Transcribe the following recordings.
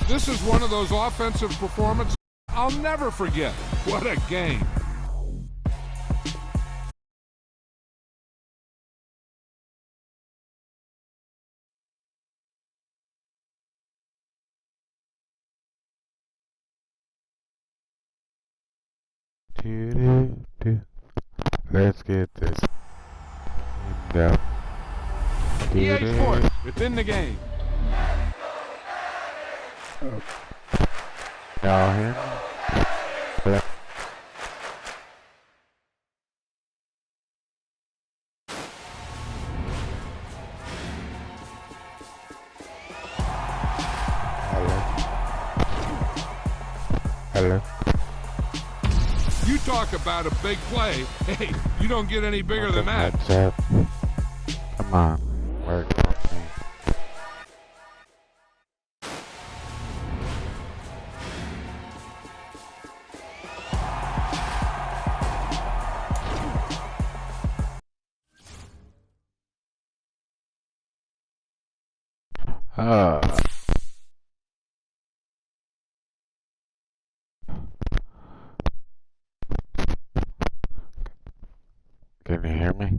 This is one of those offensive performances I'll never forget. What a game. Let's get this down. EA Sports, it's in the game. Y'all hear me? Hello. You talk about a big play. Hey, you don't get any bigger than that. Come on, work on me. Can you hear me?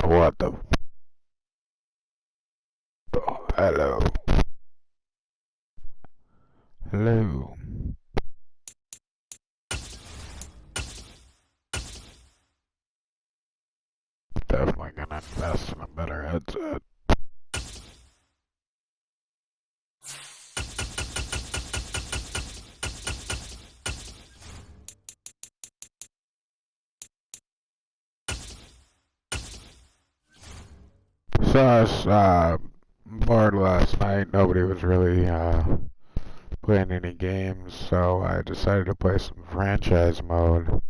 What the? Oh, hello. Hello. Definitely gonna invest in a better headset. So I was bored last night. Nobody was really playing any games, so I decided to play some franchise mode.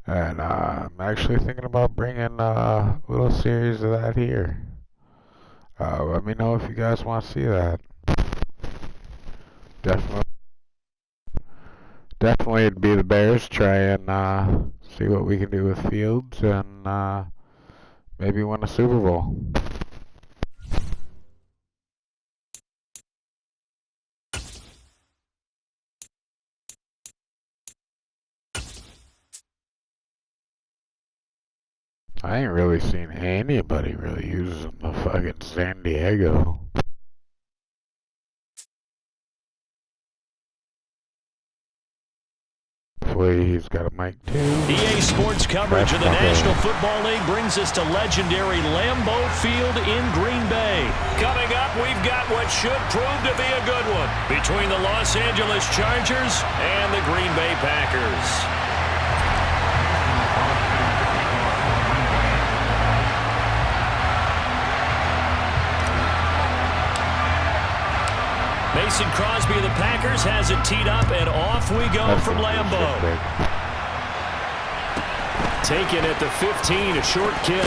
And I'm actually thinking about bringing a little series of that here. Let me know if you guys want to see that. Definitely it'd be the Bears. Try and see what we can do with Fields and maybe win a Super Bowl. I ain't really seen anybody really using the fucking San Diego. Hopefully he's got a mic too. EA Sports coverage of the National Football League brings us to legendary Lambeau Field in Green Bay. Coming up, we've got what should prove to be a good one between the Los Angeles Chargers and the Green Bay Packers. Mason Crosby of the Packers has it teed up, and off we go from Lambeau. Taken at the 15, a short kick.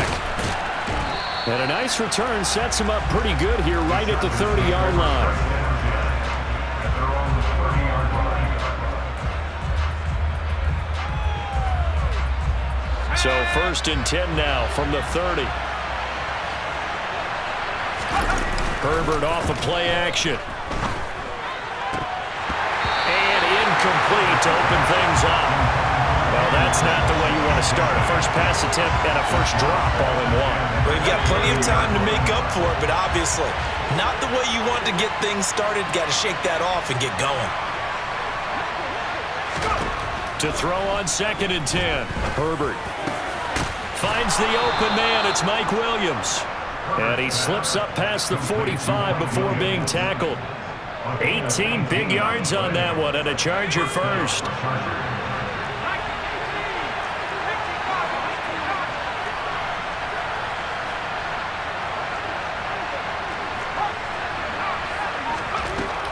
And a nice return sets him up pretty good here right at the 30-yard line. So 1st and 10 now from the 30. Herbert off of play action. Complete to open things up. Well, that's not the way you want to start. A first pass attempt and a first drop all in one. Well, you've got plenty of time to make up for it, but obviously not the way you want to get things started. Got to shake that off and get going. To throw on 2nd and 10. Herbert finds the open man. It's Mike Williams. And he slips up past the 45 before being tackled. 18 big yards on that one, and a Charger first.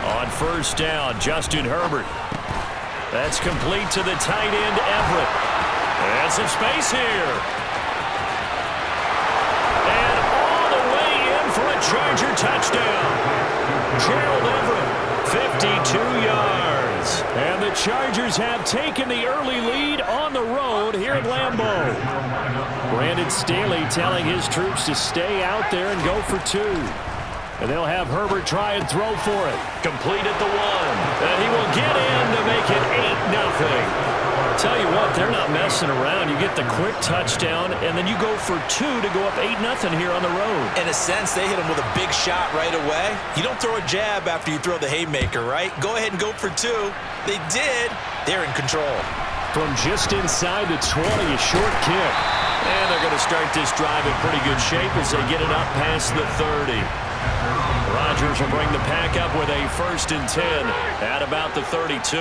On 1st down, Justin Herbert. That's complete to the tight end, Everett. And some space here. And all the way in for a Charger touchdown. Gerald Everett, 52 yards. And the Chargers have taken the early lead on the road here at Lambeau. Brandon Staley telling his troops to stay out there and go for 2. And they'll have Herbert try and throw for it. Complete at the 1. And he will get in to make it 8-0. Tell you what, they're not messing around. You get the quick touchdown, and then you go for 2 to go up 8-0 here on the road. In a sense, they hit him with a big shot right away. You don't throw a jab after you throw the haymaker, right? Go ahead and go for 2. They did. They're in control. From just inside the 20, a short kick. And they're going to start this drive in pretty good shape as they get it up past the 30. Rodgers will bring the pack up with a 1st and 10 at about the 32.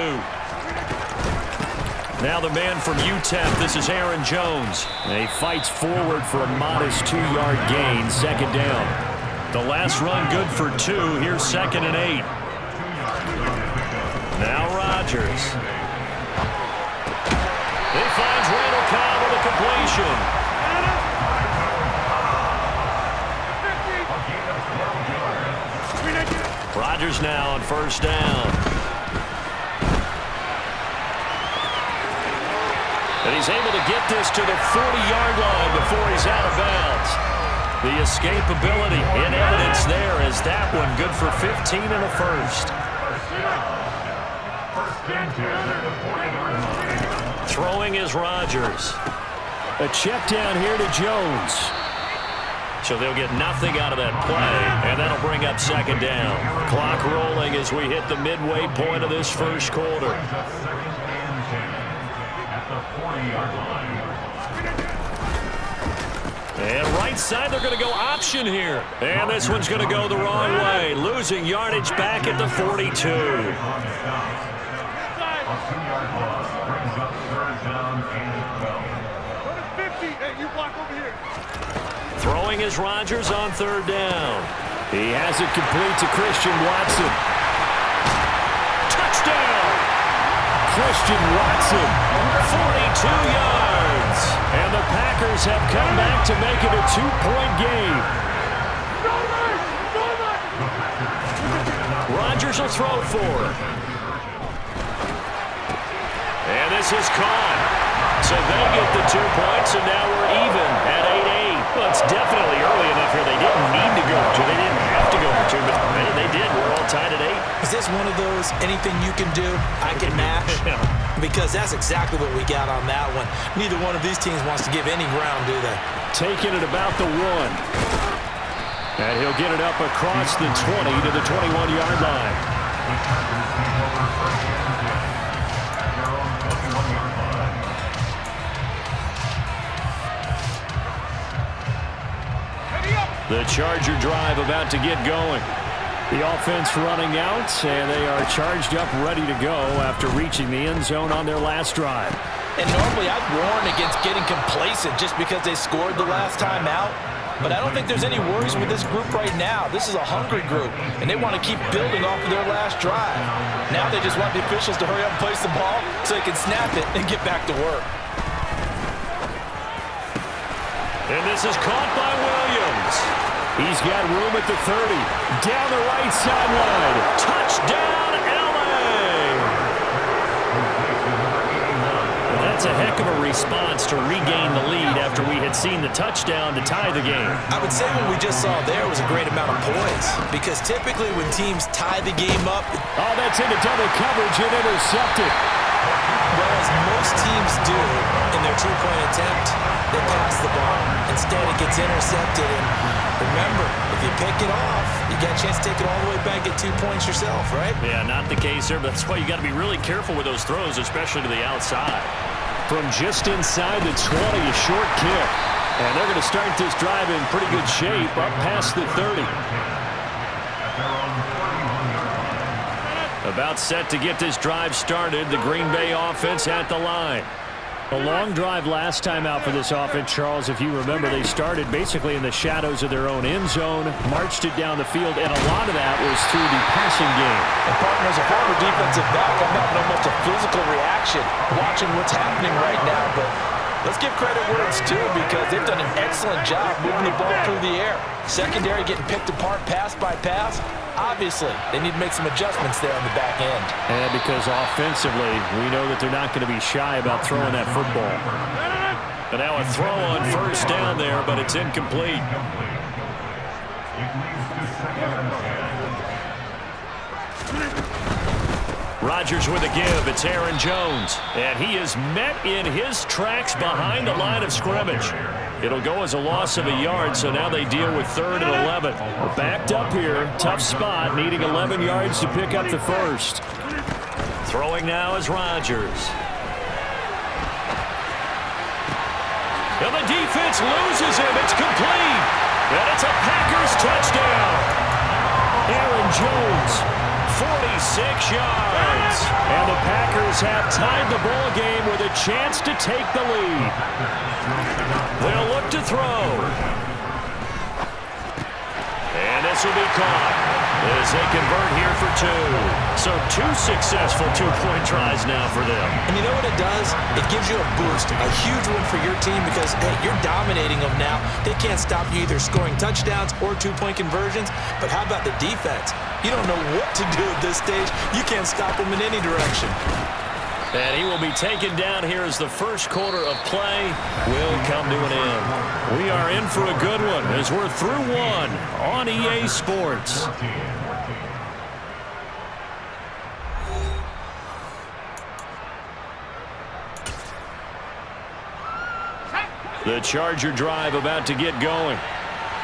Now the man from UTEP, this is Aaron Jones. And he fights forward for a modest 2-yard gain, 2nd down. The last run good for 2. Here's 2nd and 8. Now Rodgers. He finds Randall Cobb with a completion. Rodgers now on 1st down. And he's able to get this to the 40-yard line before he's out of bounds. The escapability in evidence there as that one good for 15 and a 1st. Throwing is Rodgers. A check down here to Jones. So they'll get nothing out of that play, and that'll bring up 2nd down. Clock rolling as we hit the midway point of this 1st quarter. And right side, they're going to go option here. And this one's going to go the wrong way. Losing yardage back at the 42. Throwing is Rodgers on 3rd down. He has it complete to Christian Watson. Touchdown! Christian Watson, 42 yards. And the Packers have come back to make it a 2-point game. Rodgers will throw for it. And this is caught. So they get the 2 points, and now we're even at 8-8. Well, it's definitely early enough here. They didn't need to go for 2. They didn't have to go for 2, but they did. We're all tied at 8. Is this one of those anything you can do, I can match? Because that's exactly what we got on that one. Neither one of these teams wants to give any ground, do they? Taking it about the 1. And he'll get it up across the 20 to the 21-yard line. The Charger drive about to get going. The offense running out, and they are charged up, ready to go after reaching the end zone on their last drive. And normally I'd warn against getting complacent just because they scored the last time out. But I don't think there's any worries with this group right now. This is a hungry group, and they want to keep building off of their last drive. Now they just want the officials to hurry up and place the ball so they can snap it and get back to work. And this is caught by Williams. He's got room at the 30. Down the right sideline. Touchdown, LA! And that's a heck of a response to regain the lead after we had seen the touchdown to tie the game. I would say what we just saw there was a great amount of poise. Because typically when teams tie the game up... Oh, that's into double coverage and intercepted. Whereas most teams do in their 2-point attempt, they pass the ball. Instead, it gets intercepted. And remember, if you pick it off, you got a chance to take it all the way back at 2 points yourself, right? Yeah, not the case there, but that's why you got to be really careful with those throws, especially to the outside. From just inside the 20, a short kick. And they're going to start this drive in pretty good shape, up past the 30. About set to get this drive started. The Green Bay offense at the line. A long drive last time out for this offense, Charles. If you remember, they started basically in the shadows of their own end zone, marched it down the field, and a lot of that was through the passing game. And partner, as a former defensive back, I'm having almost a physical reaction watching what's happening right now. But let's give credit where it's due because they've done an excellent job moving the ball through the air. Secondary getting picked apart pass by pass. Obviously, they need to make some adjustments there on the back end. And because offensively, we know that they're not going to be shy about throwing that football. And now a throw on 1st down there, but it's incomplete. Rodgers with a give. It's Aaron Jones. And he is met in his tracks behind the line of scrimmage. It'll go as a loss of a yard, so now they deal with 3rd and 11. Backed up here. Tough spot, needing 11 yards to pick up the first. Throwing now is Rodgers. And the defense loses him. It's complete. And it's a Packers touchdown. Aaron Jones, 46 yards. And the Packers have tied the ball game with a chance to take the lead. They'll look to throw. And this will be caught as they convert here for 2. So 2 successful two-point tries now for them. And you know what it does? It gives you a boost, a huge win for your team because, hey, you're dominating them now. They can't stop you either scoring touchdowns or two-point conversions. But how about the defense? You don't know what to do at this stage. You can't stop them in any direction. And he will be taken down here as the first quarter of play will come to an end. We are in for a good one as we're through 1 on EA Sports. The Charger drive about to get going.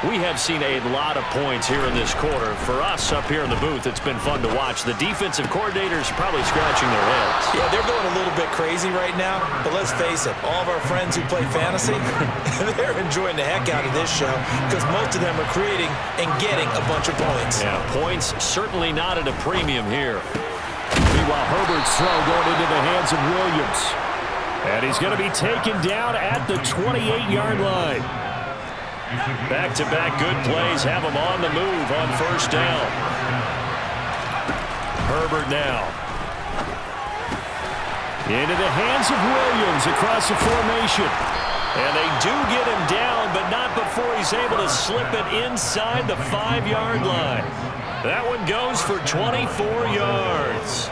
We have seen a lot of points here in this quarter. For us up here in the booth, it's been fun to watch. The defensive coordinators are probably scratching their heads. Yeah, they're going a little bit crazy right now, but let's face it, all of our friends who play fantasy, they're enjoying the heck out of this show because most of them are creating and getting a bunch of points. Yeah, points certainly not at a premium here. Meanwhile, Herbert's throw going into the hands of Williams. And he's going to be taken down at the 28-yard line. Back-to-back good plays have him on the move on first down. Herbert now. Into the hands of Williams across the formation. And they do get him down, but not before he's able to slip it inside the 5-yard line. That one goes for 24 yards.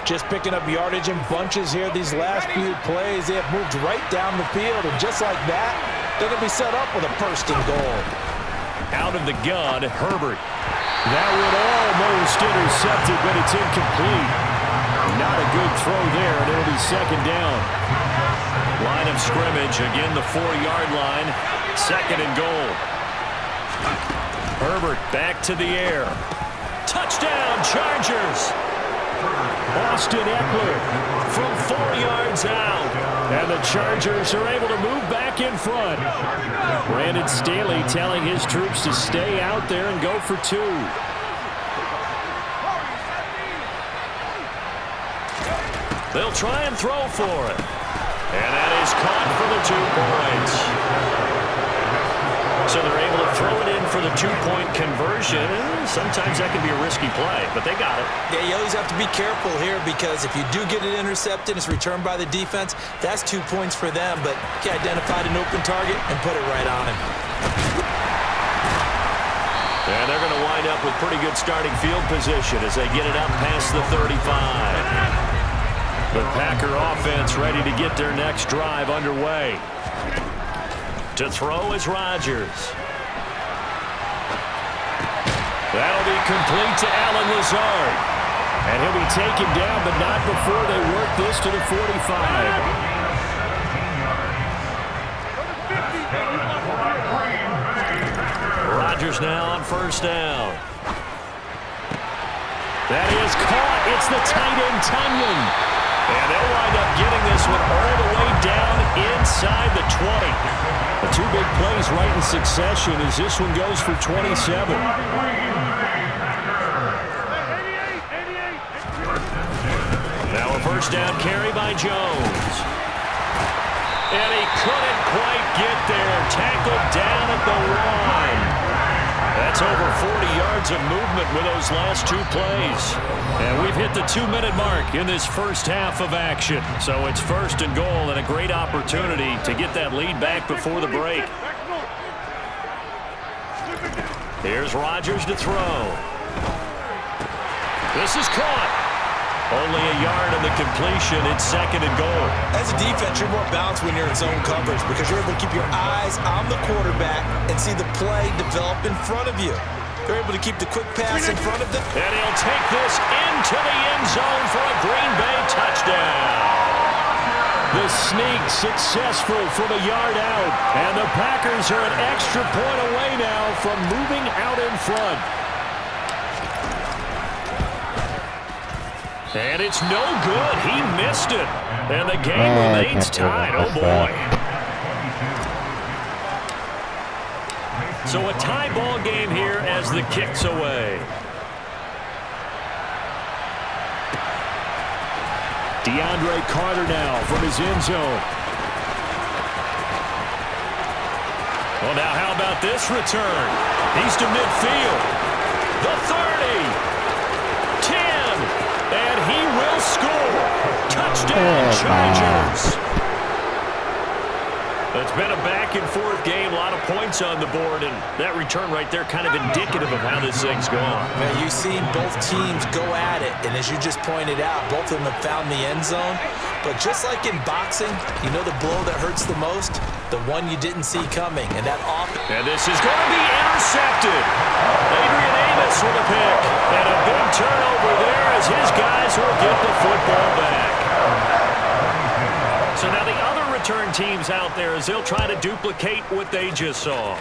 Just picking up yardage in bunches here. These last few plays, they have moved right down the field. And just like that, they're going to be set up with a 1st and goal. Out of the gun, Herbert. That one almost intercepted, but it's incomplete. Not a good throw there, and it'll be 2nd down. Line of scrimmage, again the 4-yard line. 2nd and goal. Herbert back to the air. Touchdown, Chargers. Austin Eckler from 4 yards out. And the Chargers are able to move back in front. Brandon Staley telling his troops to stay out there and go for 2. They'll try and throw for it. And that is caught for the 2 points. So they're able to throw it in for the 2-point conversion. Sometimes that can be a risky play, but they got it. Yeah, you always have to be careful here because if you do get it intercepted, it's returned by the defense. That's 2 points for them, but he identified an open target and put it right on him. And they're going to wind up with pretty good starting field position as they get it up past the 35. The Packer offense ready to get their next drive underway. To throw is Rodgers. That'll be complete to Allen Lazard. And he'll be taken down, but not before they work this to the 45. Rodgers now on 1st down. That is caught. It's the tight end, Tunyon. And they'll wind up getting this one all the way down inside the 20. The 2 big plays right in succession as this one goes for 27. Now a 1st down carry by Jones. And he couldn't quite get there. Tackled down at the 1. That's over 40 yards of movement with those last 2 plays. And we've hit the 2-minute mark in this first half of action. So it's 1st and goal and a great opportunity to get that lead back before the break. Here's Rodgers to throw. This is caught. Only a yard on the completion. It's 2nd and goal. As a defense, you're more balanced when you're in zone coverage because you're able to keep your eyes on the quarterback and see the play develop in front of you. They're able to keep the quick pass in front of them. And he'll take this into the end zone for a Green Bay touchdown. The sneak successful from a yard out. And the Packers are an extra point away now from moving out in front. And it's no good. He missed it. And the game remains tied. Oh, boy. So a tie ball game here as the kick's away. DeAndre Carter now from his end zone. Well, now how about this return? He's to midfield. The 30. 10. And he will score. Touchdown, Chargers. It's been a back-and-forth game, a lot of points on the board, and that return right there kind of indicative of how this thing's going. Man, you've seen both teams go at it, and as you just pointed out, both of them have found the end zone. But just like in boxing, you know the blow that hurts the most? The one you didn't see coming, and that offense. And this is going to be intercepted. Adrian Amos with a pick, and a big turnover there as his guys will get the football back. So now the other return teams out there as they'll try to duplicate what they just saw.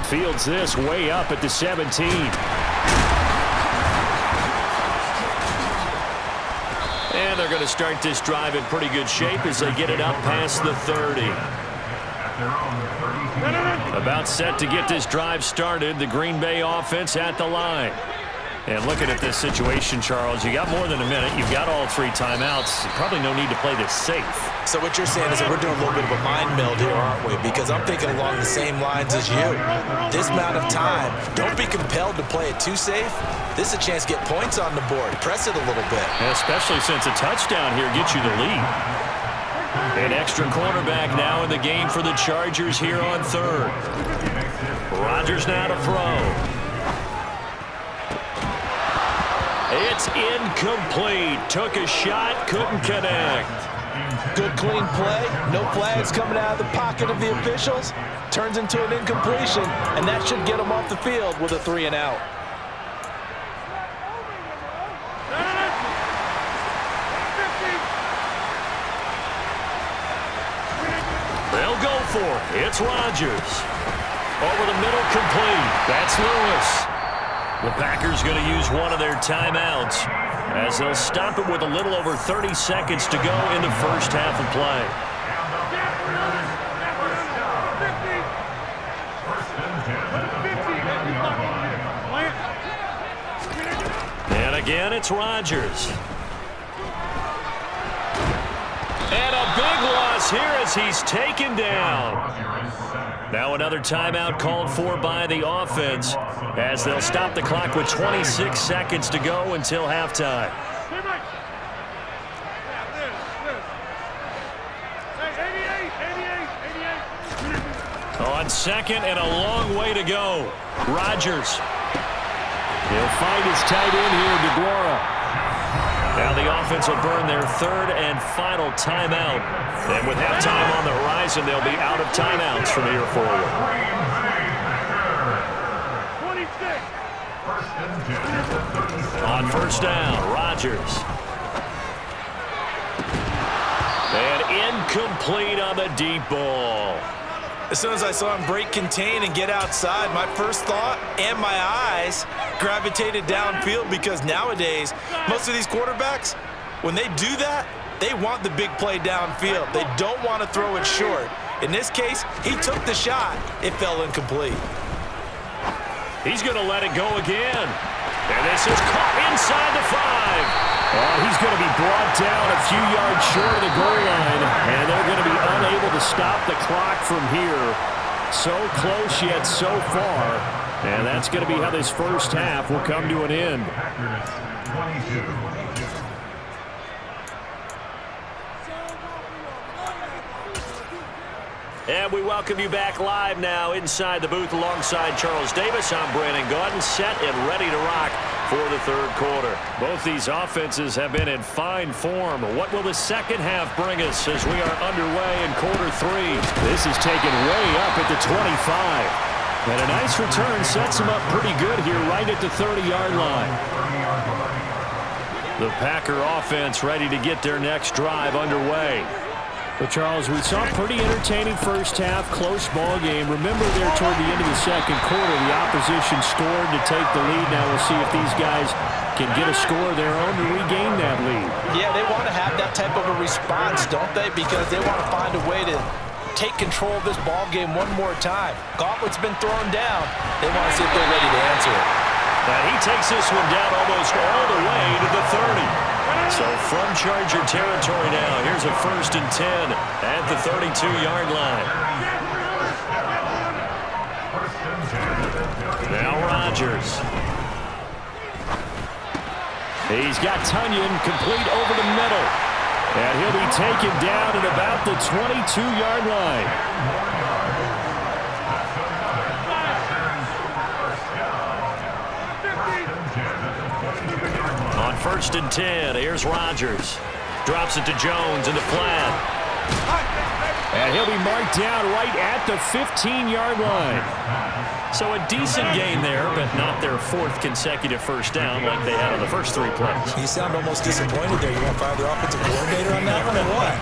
Fields this way up at the 17. And they're going to start this drive in pretty good shape as they get it up past the 30. About set to get this drive started. The Green Bay offense at the line. And looking at this situation, Charles, you got more than a minute. You've got all three timeouts. Probably no need to play this safe. So what you're saying is that we're doing a little bit of a mind meld here, aren't we? Because I'm thinking along the same lines as you. This amount of time, don't be compelled to play it too safe. This is a chance to get points on the board. Press it a little bit. And especially since a touchdown here gets you the lead. An extra cornerback now in the game for the Chargers here on third. Rodgers now to throw. It's incomplete. Took a shot, couldn't connect. Good clean play. No flags coming out of the pocket of the officials. Turns into an incompletion, and that should get him off the field with a 3 and out. They'll go for it. It's Rodgers. Over the middle, complete. That's Lewis. The Packers going to use one of their timeouts as they'll stop it with a little over 30 seconds to go in the first half of play. And again, it's Rodgers. And a big loss here as he's taken down. Now another timeout called for by the offense as they'll stop the clock with 26 seconds to go until halftime. On second and a long way to go. Rodgers. He'll find his tight end here, DeGuara. Now the offense will burn their third and final timeout. And with halftime on the horizon, they'll be out of timeouts from here forward. On first down, Rodgers. And incomplete on the deep ball. As soon as I saw him break contain and get outside, my first thought and my eyes gravitated downfield because nowadays, most of these quarterbacks, when they do that, they want the big play downfield. They don't want to throw it short. In this case, he took the shot. It fell incomplete. He's going to let it go again. And this is caught inside the 5. He's going to be brought down a few yards short of the goal line, and they're going to be unable to stop the clock from here. So close yet so far, and that's going to be how this first half will come to an end. And we welcome you back live now inside the booth alongside Charles Davis. I'm Brandon Gaudin, set and ready to rock for the third quarter. Both these offenses have been in fine form. What will the second half bring us as we are underway in quarter 3? This is taken way up at the 25. And a nice return sets him up pretty good here right at the 30-yard line. The Packer offense ready to get their next drive underway. But, Charles, we saw a pretty entertaining first half, close ball game. Remember there toward the end of the second quarter, the opposition scored to take the lead. Now we'll see if these guys can get a score of their own to regain that lead. Yeah, they want to have that type of a response, don't they? Because they want to find a way to take control of this ball game one more time. Gauntlet's been thrown down. They want to see if they're ready to answer it. And he takes this one down almost all the way to the 30. So from Charger territory now, here's a 1st and 10 at the 32-yard line. Now Rodgers. He's got Tunyon complete over the middle. And he'll be taken down at about the 22-yard line. On 1st and 10, here's Rodgers. Drops it to Jones in the flat. And he'll be marked down right at the 15-yard line. So a decent gain there, but not their 4th consecutive first down like they had on the first 3 plays. You sound almost disappointed there. You want to fire the offensive coordinator on that one or what?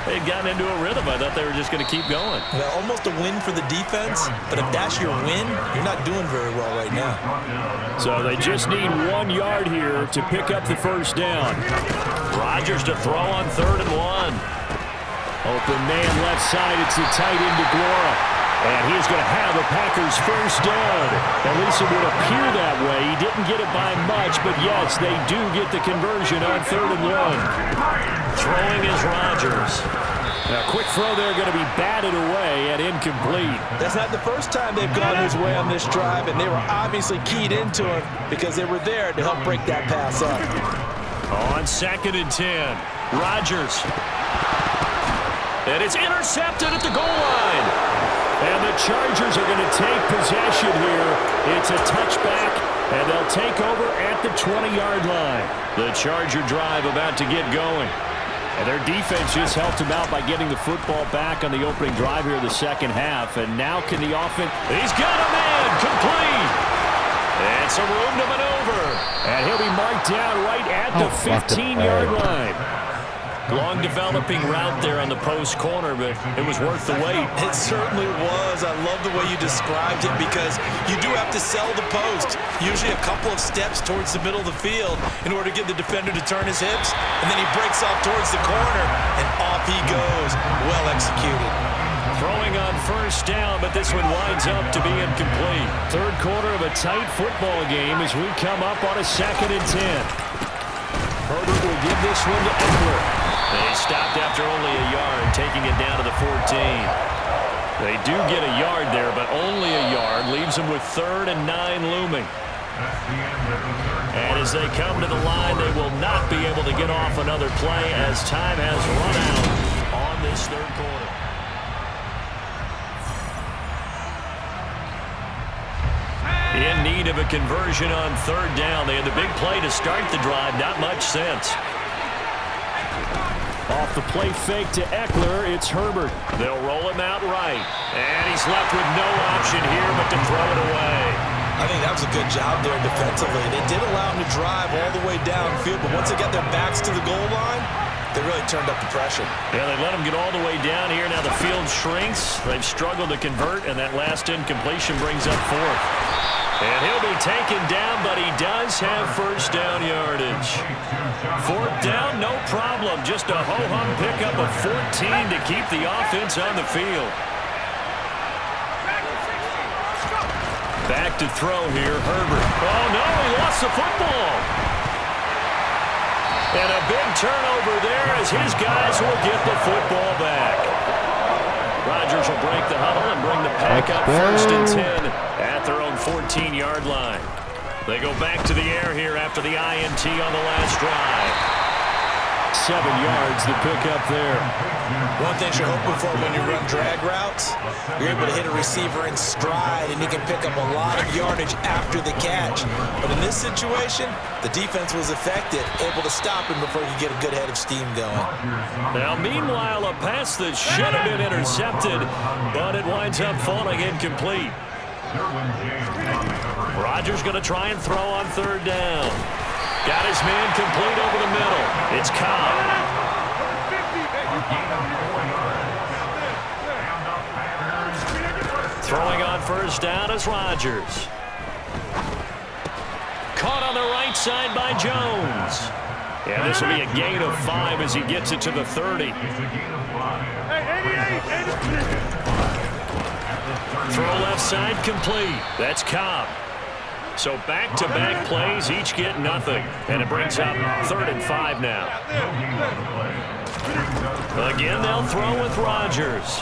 They had gotten into a rhythm. I thought they were just going to keep going. Well, almost a win for the defense, but if that's your win, you're not doing very well right now. So they just need 1 yard here to pick up the first down. Rodgers to throw on 3rd and 1. Open man left side. It's the tight end DeGuara. And he's going to have a Packers first down. At least it would appear that way. He didn't get it by much, but yes, they do get the conversion on 3rd and 1. Throwing is Rodgers. A quick throw there going to be batted away and incomplete. That's not the first time they've gone his way on this drive, and they were obviously keyed into him because they were there to help break that pass up. On 2nd and 10, Rodgers. And it's intercepted at the goal line. And the Chargers are going to take possession here. It's a touchback, and they'll take over at the 20-yard line. The Charger drive about to get going. And their defense just helped them out by getting the football back on the opening drive here in the second half. And now can the offense... He's got a man complete. And some room to maneuver. And he'll be marked down right at the 15-yard line. Long developing route there on the post corner, but it was worth the wait. It certainly was. I love the way you described it because you do have to sell the post. Usually a couple of steps towards the middle of the field in order to get the defender to turn his hips, and then he breaks off towards the corner, and off he goes. Well executed. Throwing on first down, but this one winds up to be incomplete. Third quarter of a tight football game as we come up on a 2nd and 10. Herbert will give this one to Eckler. They stopped after only a yard, taking it down to the 14. They do get a yard there, but only a yard. Leaves them with 3rd and 9 looming. And as they come to the line, they will not be able to get off another play as time has run out on this third quarter. In need of a conversion on 3rd down. They had the big play to start the drive. Not much sense. Off the play fake to Eckler, it's Herbert. They'll roll him out right. And he's left with no option here but to throw it away. I think that was a good job there defensively. They did allow him to drive all the way downfield, but once they got their backs to the goal line, they really turned up the pressure. Yeah, they let him get all the way down here. Now the field shrinks. They've struggled to convert, and that last incompletion brings up 4th. And he'll be taken down, but he does have first down yardage. 4th down, no problem. Just a ho-hum pickup of 14 to keep the offense on the field. Back to throw here, Herbert. Oh, no, he lost the football. And a big turnover there as his guys will get the football back. Rodgers will break the huddle and bring the pack up 1st and 10 at their own 14-yard line. They go back to the air here after the INT on the last drive. 7 yards, the pickup there. One thing you're hoping for when you run drag routes, you're able to hit a receiver in stride, and you can pick up a lot of yardage after the catch. But in this situation, the defense was effective, able to stop him before you get a good head of steam going. Now, meanwhile, a pass that should have been intercepted, but it winds up falling incomplete. Rodgers going to try and throw on third down. Got his man complete over the middle. It's Cobb. Throwing on first down is Rodgers. Caught on the right side by Jones. Yeah, this will be a gain of 5 as he gets it to the 30. Throw left side complete. That's Cobb. So back-to-back plays, each get nothing. And it brings up 3rd and 5 now. Again, they'll throw with Rodgers.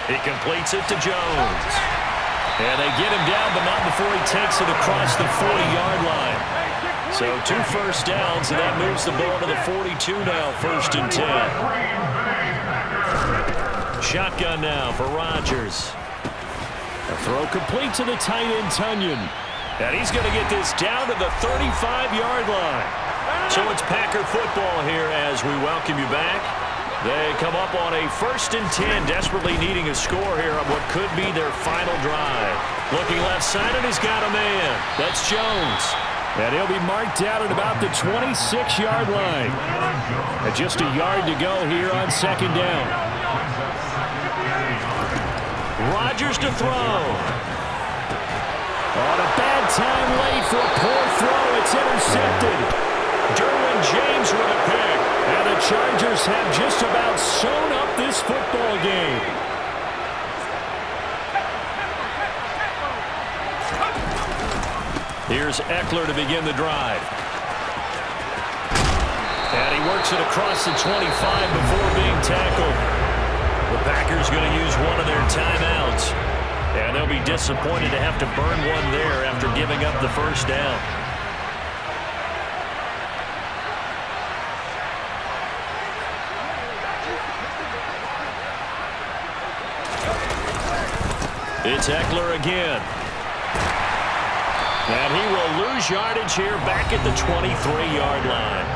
He completes it to Jones. And they get him down, but not before he takes it across the 40-yard line. So 2 first downs, and that moves the ball to the 42 now, 1st and 10. Shotgun now for Rodgers. A throw complete to the tight end, Tunyon. And he's going to get this down to the 35-yard line. So it's Packer football here as we welcome you back. They come up on a 1st and 10, desperately needing a score here on what could be their final drive. Looking left-sided, he's got a man. That's Jones. And he'll be marked out at about the 26-yard line. And just a yard to go here on 2nd down. Rodgers to throw. On a bad time late for a poor throw. It's intercepted. Derwin James with a pick. And the Chargers have just about sewn up this football game. Here's Eckler to begin the drive. And he works it across the 25 before being tackled. The Packers going to use one of their timeouts. And they'll be disappointed to have to burn one there after giving up the first down. It's Eckler again. And he will lose yardage here back at the 23-yard line.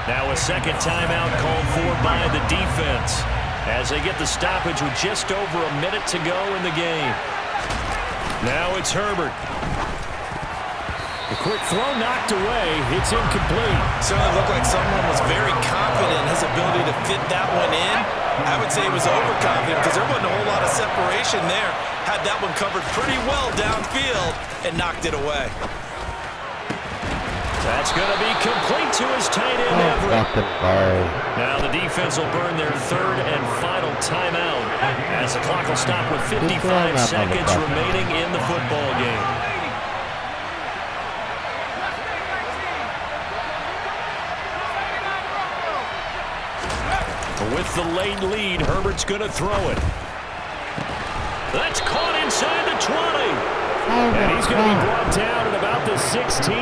Now a second timeout called for by the defense as they get the stoppage with just over a minute to go in the game. Now it's Herbert. The quick throw knocked away. It's incomplete. Certainly looked like someone was very confident in his ability to fit that one in. I would say he was overconfident because there wasn't a whole lot of separation there. Had that one covered pretty well downfield and knocked it away. That's going to be complete to his tight end, Everett. Now the defense will burn their 3rd and final timeout as the clock will stop with 55 seconds remaining in the football game. With the late lead, Herbert's going to throw it. That's caught inside the 20. And he's going to be brought down at about the 16.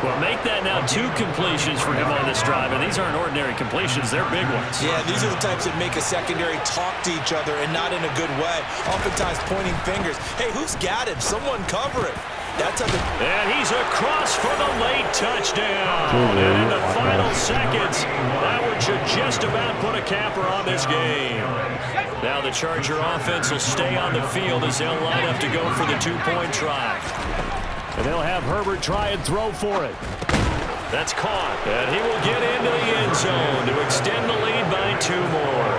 Well, make that now 2 completions for him on this drive. And these aren't ordinary completions. They're big ones. Yeah, these are the types that make a secondary talk to each other and not in a good way. Oftentimes pointing fingers. Hey, who's got him? Someone cover it. That's a and he's across for the late touchdown. And in the final seconds, that one should just about put a capper on this game. Now the Charger offense will stay on the field as they'll line up to go for the 2-point try. And they'll have Herbert try and throw for it. That's caught. And he will get into the end zone to extend the lead by 2 more.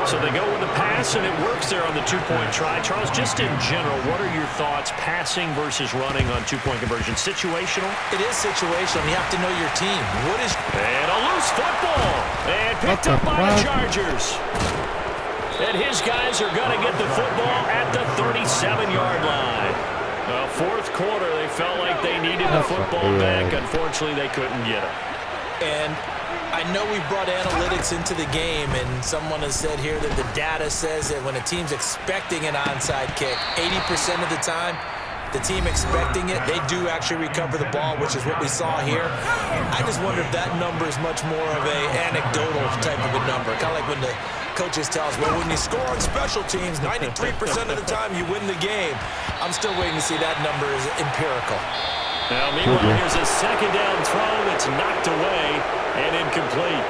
So they go with the pass, and it works there on the 2-point try. Charles, just in general, what are your thoughts passing versus running on 2-point conversion? Situational? It is situational. You have to know your team. What is... And a loose football. And picked up by the Chargers. And his guys are going to get the football at the 37-yard line. 4th quarter, they felt like they needed the football back. Unfortunately, they couldn't get it. And I know we brought analytics into the game, and someone has said here that the data says that when a team's expecting an onside kick, 80% of the time, the team expecting it, they do actually recover the ball, which is what we saw here. I just wonder if that number is much more of a anecdotal type of a number. Kind of like when the coaches tell us, well, when you score on special teams, 93% of the time you win the game. I'm still waiting to see that number is empirical. Now, meanwhile, here's a 2nd down throw that's knocked away and incomplete.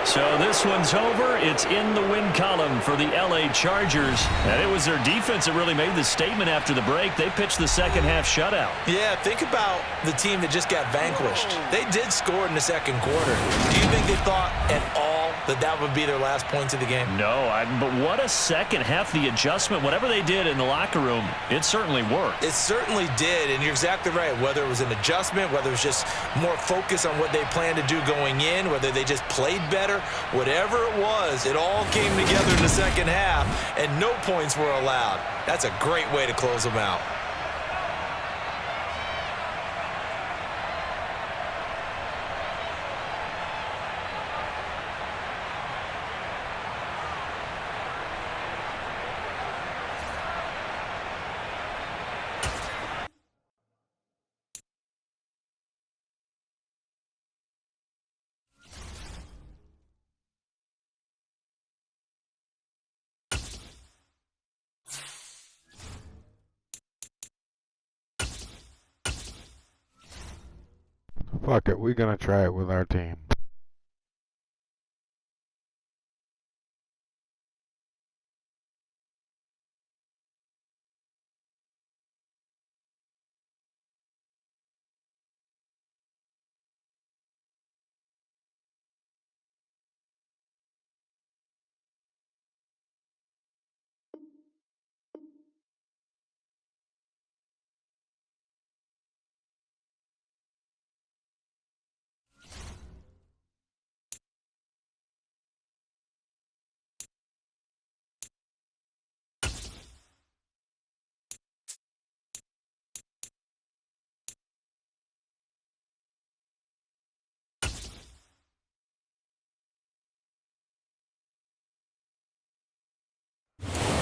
So this one's over. It's in the win column for the LA Chargers. And it was their defense that really made the statement after the break. They pitched the second half shutout. Yeah, think about the team that just got vanquished. They did score in the second quarter. Do you think they thought at all that that would be their last points of the game? No, but what a second half. The adjustment, whatever they did in the locker room, it certainly worked. It certainly did, and you're exactly right. Whether it was an adjustment, whether it was just more focus on what they planned to do going in, whether they just played better, whatever it was, it all came together in the second half, and no points were allowed. That's a great way to close them out. Fuck it, we're gonna try it with our team.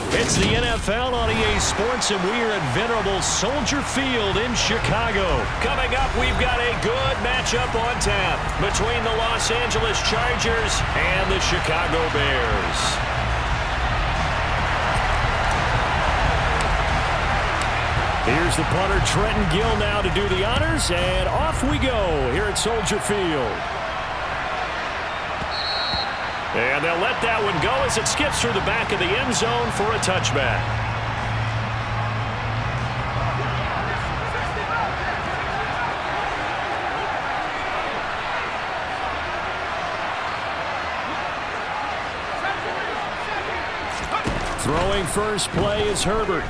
It's the NFL on EA Sports, and we are at venerable Soldier Field in Chicago. Coming up, we've got a good matchup on tap between the Los Angeles Chargers and the Chicago Bears. Here's the punter, Trenton Gill, now to do the honors, and off we go here at Soldier Field. And they'll let that one go as it skips through the back of the end zone for a touchback. Throwing first play is Herbert.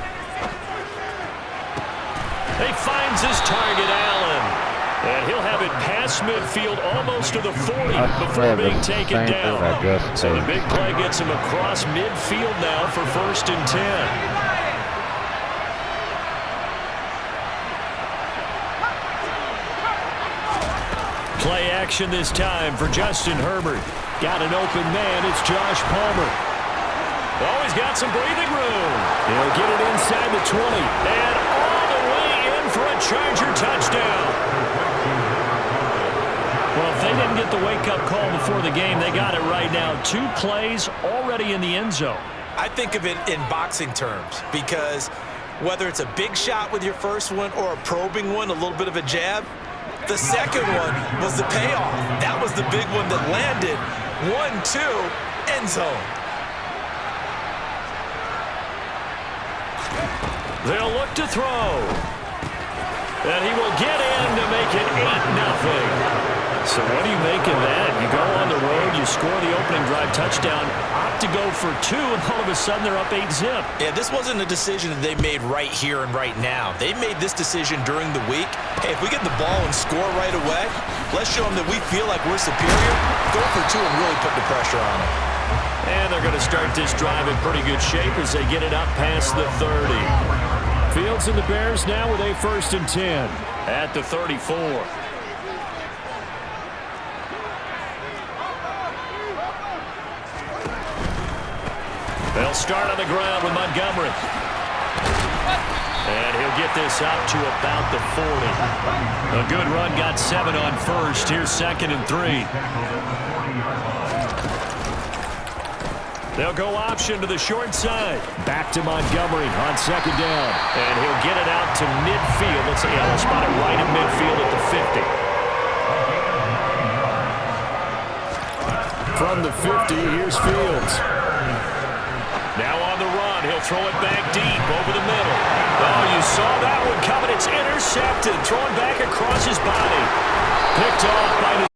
He finds his target, Allen. And he'll have it past midfield almost to the 40 before being taken down. So the big play gets him across midfield now for 1st and 10. Play action this time for Justin Herbert. Got an open man. It's Josh Palmer. Oh, he's got some breathing room. He'll get it inside the 20. And all the way in for a Charger touchdown. Well, if they didn't get the wake-up call before the game, they got it right now. 2 plays already in the end zone. I think of it in boxing terms because whether it's a big shot with your first one or a probing one, a little bit of a jab, the second one was the payoff. That was the big one that landed. 1-2, end zone. They'll look to throw. And he will get in to make it 8-0. So what do you make of that? You go on the road, you score the opening drive touchdown, opt to go for 2, and all of a sudden they're up 8-zip. Yeah, this wasn't a decision that they made right here and right now. They made this decision during the week. Hey, if we get the ball and score right away, let's show them that we feel like we're superior. Go for 2 and really put the pressure on them. And they're going to start this drive in pretty good shape as they get it up past the 30. Fields and the Bears now with a 1st and 10 at the 34. They'll start on the ground with Montgomery. And he'll get this up to about the 40. A good run, got 7 on first. Here's 2nd and 3. They'll go option to the short side. Back to Montgomery on 2nd down. And he'll get it out to midfield. Let's see, they'll spot it right in midfield at the 50. From the 50, here's Fields. Now on the run, he'll throw it back deep over the middle. Oh, you saw that one coming. It's intercepted. Thrown back across his body. Picked off by the